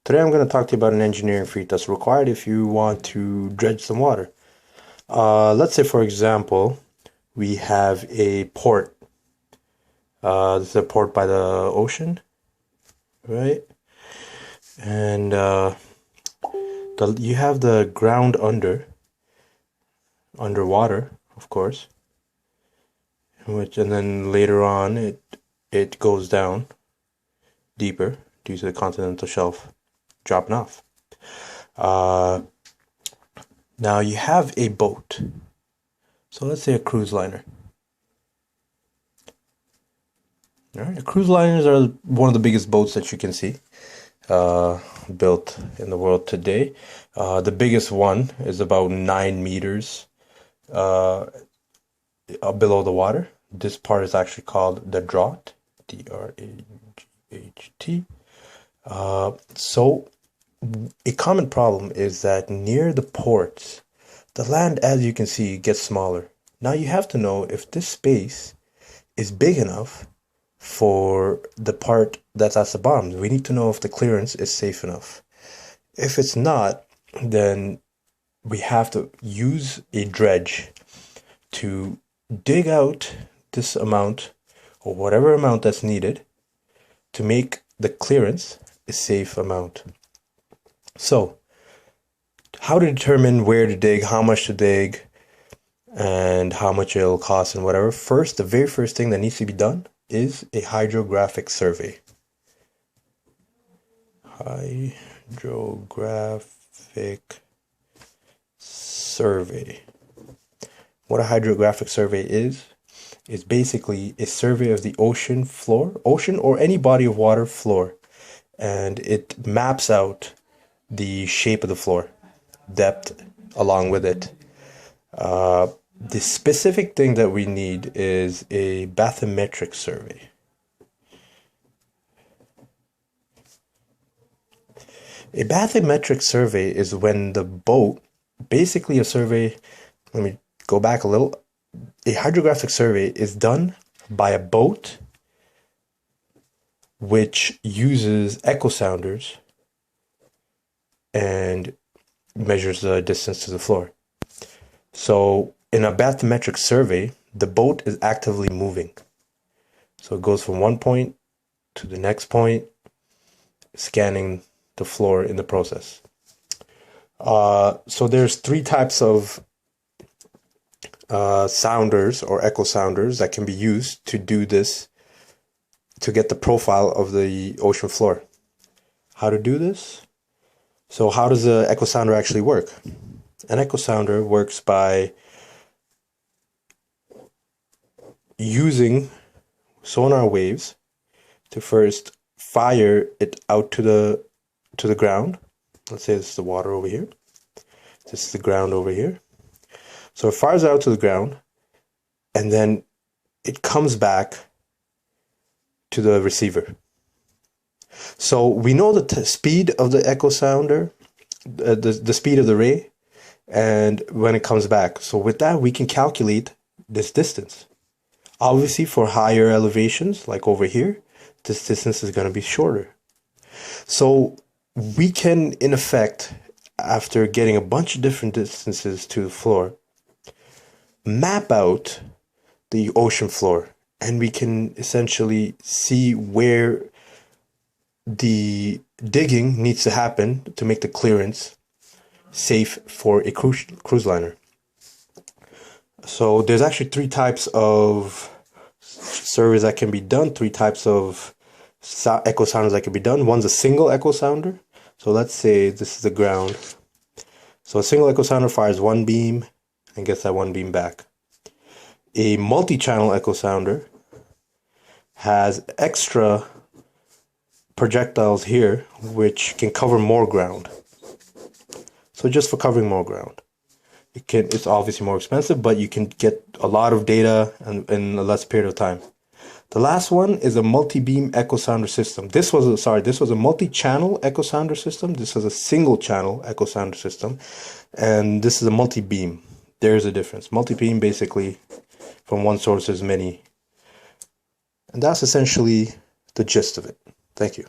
Today I'm going to talk to you about an engineering feat that's required if you want to dredge some water. Let's say, for example, we have a port. This is a port by the ocean, right? And you have the ground underwater, of course, and then later on it goes down deeper due to the continental shelf dropping off. Now you have a boat. So let's say a cruise liner. All right, the cruise liners are one of the biggest boats that you can see built in the world today. The biggest one is about 9 meters below the water. This part is actually called the draught, D-R-A-G-H-T. So a common problem is that near the ports, the land, as you can see, gets smaller. Now you have to know if this space is big enough for the part that's at the bottom. We need to know if the clearance is safe enough. If it's not, then we have to use a dredge to dig out this amount or whatever amount that's needed to make the clearance a safe amount. So, how to determine where to dig, how much to dig, and how much it'll cost and whatever. First, the very first thing that needs to be done is a hydrographic survey. Hydrographic survey. What a hydrographic survey is basically a survey of the ocean floor, ocean or any body of water floor, and it maps out the shape of the floor, depth along with it. The specific thing that we need is a bathymetric survey. A bathymetric survey is when the boat, basically a survey, let me go back a little. A hydrographic survey is done by a boat which uses echo sounders and measures the distance to the floor. So in a bathymetric survey, the boat is actively moving. So it goes from one point to the next point, scanning the floor in the process. So there's 3 types of sounders or echo sounders that can be used to do this, to get the profile of the ocean floor. How to do this? So how does the echo sounder actually work? An echo sounder works by using sonar waves to first fire it out to the ground. Let's say this is the water over here. This is the ground over here. So it fires out to the ground, and then it comes back to the receiver. So we know the speed of the echo sounder, the speed of the ray, and when it comes back. So with that, we can calculate this distance. Obviously, for higher elevations, like over here, this distance is going to be shorter. So we can, in effect, after getting a bunch of different distances to the floor, map out the ocean floor, and we can essentially see where the digging needs to happen to make the clearance safe for a cruise liner. So there's actually 3 types of surveys that can be done, 3 types of echo sounders that can be done. One's a single echo sounder. So let's say this is the ground. So a single echo sounder fires 1 beam and gets that 1 beam back. A multi-channel echo sounder has extra projectiles here which can cover more ground. So just for covering more ground. It's obviously more expensive, but you can get a lot of data in a less period of time. The last one is a multi-beam echo sounder system. This was a multi-channel echo sounder system. This is a single channel echo sounder system, and this is a multi-beam. There's a difference. Multi-beam, basically from one source there's many, and that's essentially the gist of it. Thank you.